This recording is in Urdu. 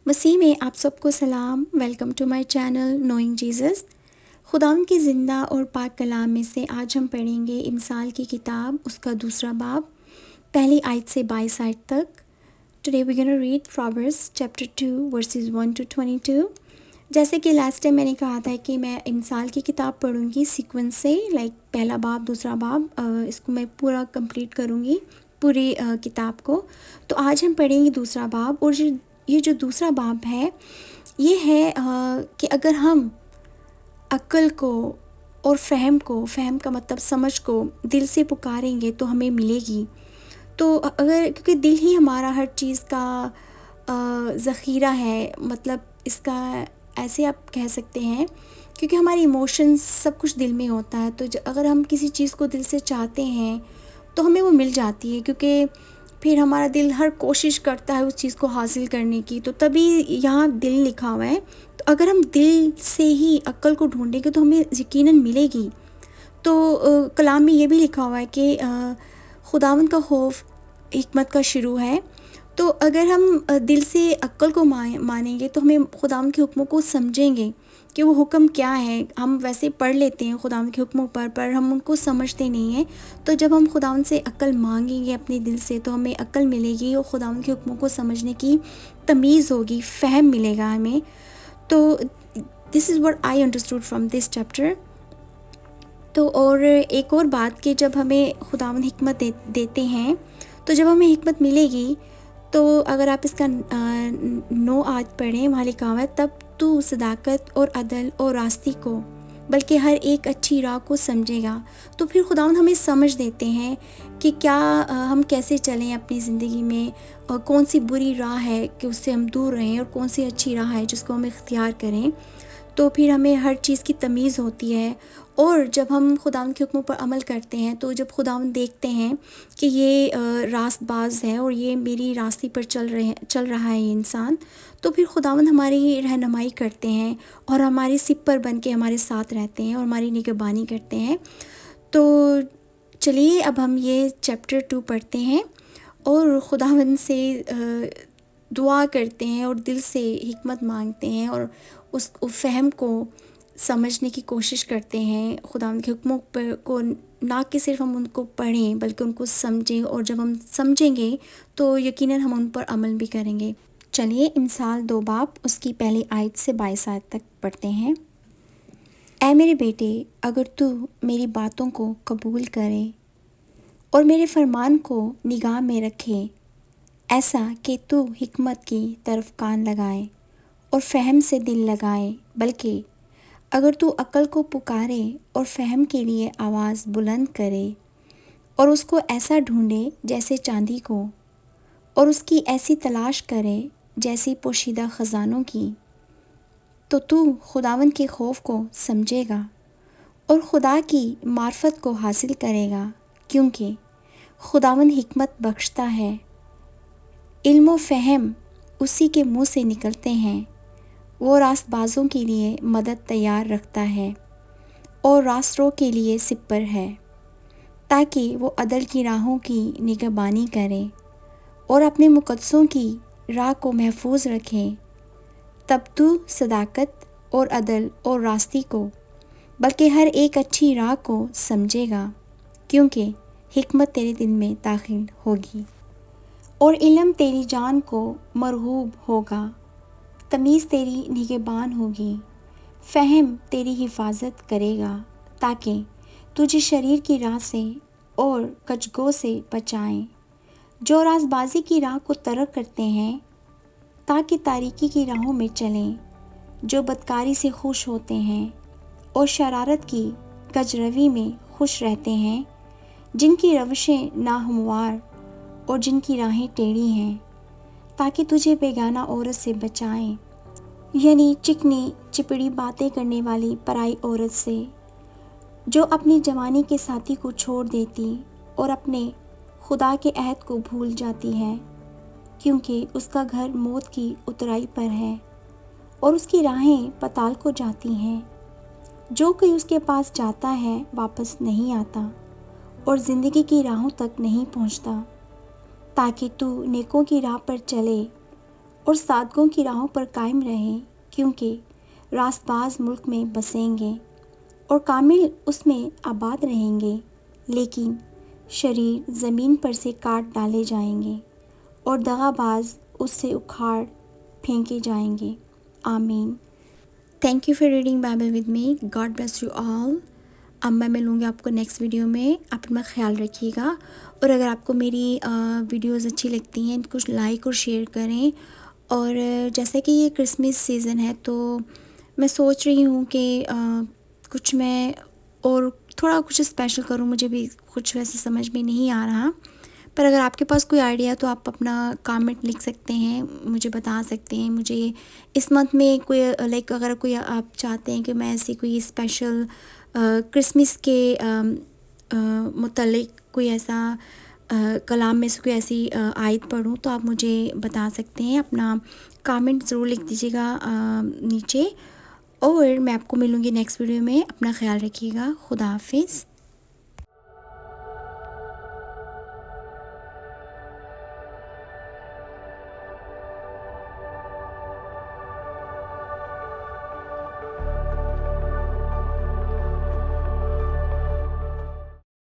مسیح میں آپ سب کو سلام. Welcome to my channel knowing Jesus. خداوند کی زندہ اور پاک کلام میں سے آج ہم پڑھیں گے امثال کی کتاب، اس کا دوسرا باب، پہلی آیت سے 22 آیت تک. Today we gonna read Proverbs chapter 2 verses 1 to 22. جیسے کہ لاسٹ ٹائم میں نے کہا تھا کہ میں امثال کی کتاب پڑھوں گی سیکوینس سے، پہلا باب دوسرا باب، اس کو میں پورا کمپلیٹ کروں گی پوری کتاب کو. تو آج ہم پڑھیں گے دوسرا باب، اور یہ جو دوسرا باب ہے یہ ہے کہ اگر ہم عقل کو اور فہم کا مطلب سمجھ کو دل سے پکاریں گے تو ہمیں ملے گی. تو کیونکہ دل ہی ہمارا ہر چیز کا ذخیرہ ہے، مطلب اس کا ایسے آپ کہہ سکتے ہیں، کیونکہ ہماری ایموشنز سب کچھ دل میں ہوتا ہے. تو اگر ہم کسی چیز کو دل سے چاہتے ہیں تو ہمیں وہ مل جاتی ہے، کیونکہ پھر ہمارا دل ہر کوشش کرتا ہے اس چیز کو حاصل کرنے کی. تو تبھی یہاں دل لکھا ہوا ہے. تو اگر ہم دل سے ہی عقل کو ڈھونڈیں گے تو ہمیں یقیناً ملے گی. تو کلام میں یہ بھی لکھا ہوا ہے کہ خداوند کا خوف حکمت کا شروع ہے. تو اگر ہم دل سے عقل کو مانیں گے تو ہمیں خداوند کے حکموں کو سمجھیں گے کہ وہ حکم کیا ہے. ہم ویسے پڑھ لیتے ہیں خداوند کے حکموں پر ہم ان کو سمجھتے نہیں ہیں. تو جب ہم خداوند سے عقل مانگیں گے اپنے دل سے تو ہمیں عقل ملے گی اور خداوند کے حکموں کو سمجھنے کی تمیز ہوگی، فہم ملے گا ہمیں. تو this is what I understood from this chapter. تو اور ایک اور بات کہ جب ہمیں خداوند حکمت دیتے ہیں تو جب ہمیں حکمت ملے گی تو اگر آپ اس کا 9 آیت پڑھیں، وہاں لکھا ہوا ہے، تب تو صداقت اور عدل اور راستی کو بلکہ ہر ایک اچھی راہ کو سمجھے گا. تو پھر خداوند ہمیں سمجھ دیتے ہیں کہ کیا ہم کیسے چلیں اپنی زندگی میں، اور کون سی بری راہ ہے کہ اس سے ہم دور رہیں، اور کون سی اچھی راہ ہے جس کو ہم اختیار کریں. تو پھر ہمیں ہر چیز کی تمیز ہوتی ہے. اور جب ہم خداوند کے حکموں پر عمل کرتے ہیں تو جب خداوند دیکھتے ہیں کہ یہ راست باز ہے اور یہ میری راستے پر چل رہا ہے یہ انسان، تو پھر خداوند ہماری رہنمائی کرتے ہیں اور ہمارے سپر بن کے ہمارے ساتھ رہتے ہیں اور ہماری نگہبانی کرتے ہیں. تو چلیے اب ہم یہ چیپٹر 2 پڑھتے ہیں اور خداوند سے دعا کرتے ہیں اور دل سے حکمت مانگتے ہیں اور اس فہم کو سمجھنے کی کوشش کرتے ہیں. خداوند کے حکموں کو نہ کہ صرف ہم ان کو پڑھیں بلکہ ان کو سمجھیں، اور جب ہم سمجھیں گے تو یقیناً ہم ان پر عمل بھی کریں گے. چلیے امثال 2 باب اس کی پہلی آیت سے 22 آیت تک پڑھتے ہیں. اے میرے بیٹے، اگر تو میری باتوں کو قبول کرے اور میرے فرمان کو نگاہ میں رکھے، ایسا کہ تو حکمت کی طرف کان لگائے اور فہم سے دل لگائے، بلکہ اگر تو عقل کو پکارے اور فہم کے لیے آواز بلند کرے اور اس کو ایسا ڈھونڈے جیسے چاندی کو، اور اس کی ایسی تلاش کرے جیسی پوشیدہ خزانوں کی، تو خداوند کے خوف کو سمجھے گا اور خدا کی معرفت کو حاصل کرے گا، کیونکہ خداوند حکمت بخشتا ہے، علم و فہم اسی کے منہ سے نکلتے ہیں. وہ راست بازوں کے لیے مدد تیار رکھتا ہے اور راست رو کے لیے سپر ہے، تاکہ وہ عدل کی راہوں کی نگہبانی کرے اور اپنے مقدسوں کی راہ کو محفوظ رکھے. تب تو صداقت اور عدل اور راستی کو بلکہ ہر ایک اچھی راہ کو سمجھے گا، کیونکہ حکمت تیرے دل میں داخل ہوگی اور علم تیری جان کو مرغوب ہوگا. تمیز تیری نگہبان ہوگی، فہم تیری حفاظت کرے گا، تاکہ تجھے شریر کی راہ سے اور کچگو سے بچائیں، جو راست بازی کی راہ کو ترک کرتے ہیں تاکہ تاریکی کی راہوں میں چلیں، جو بدکاری سے خوش ہوتے ہیں اور شرارت کی کجروی میں خوش رہتے ہیں، جن کی روشیں ناہموار اور جن کی راہیں ٹیڑھی ہیں، تاکہ تجھے بیگانہ عورت سے بچائیں، یعنی چکنی چپڑی باتیں کرنے والی پرائی عورت سے، جو اپنی جوانی کے ساتھی کو چھوڑ دیتی اور اپنے خدا کے عہد کو بھول جاتی ہے، کیونکہ اس کا گھر موت کی اترائی پر ہے اور اس کی راہیں پتال کو جاتی ہیں. جو کوئی اس کے پاس جاتا ہے واپس نہیں آتا اور زندگی کی راہوں تک نہیں پہنچتا، تاکہ تو نیکوں کی راہ پر چلے اور سادگوں کی راہوں پر قائم رہیں، کیونکہ راست باز ملک میں بسیں گے اور کامل اس میں آباد رہیں گے، لیکن شریر زمین پر سے کاٹ ڈالے جائیں گے اور دغا باز اس سے اکھاڑ پھینکے جائیں گے۔ آمین۔ Thank you for reading Bible with me. God bless you all. اب میں ملوں گی آپ کو نیکسٹ ویڈیو میں۔ آپ اپنا خیال رکھیے گا، اور اگر آپ کو میری ویڈیوز اچھی لگتی ہیں کچھ لائک اور شیئر کریں۔ اور جیسے کہ یہ کرسمس سیزن ہے تو میں سوچ رہی ہوں کہ کچھ میں اور تھوڑا کچھ اسپیشل کروں، مجھے بھی کچھ ویسے سمجھ میں نہیں آ رہا، پر اگر آپ کے پاس کوئی آئیڈیا ہے تو آپ اپنا کامنٹ لکھ سکتے ہیں، مجھے بتا سکتے ہیں۔ مجھے اس منتھ میں کوئی اگر کوئی آپ چاہتے ہیں کہ میں ایسی کوئی اسپیشل کرسمس کے متعلق کوئی ایسا کلام میں سے کوئی ایسی آیت پڑھوں تو آپ مجھے بتا سکتے ہیں۔ اپنا کامنٹ ضرور لکھ دیجیے گا نیچے، اور میں آپ کو ملوں گی نیکسٹ ویڈیو میں۔ اپنا خیال رکھیے گا۔ خدا حافظ۔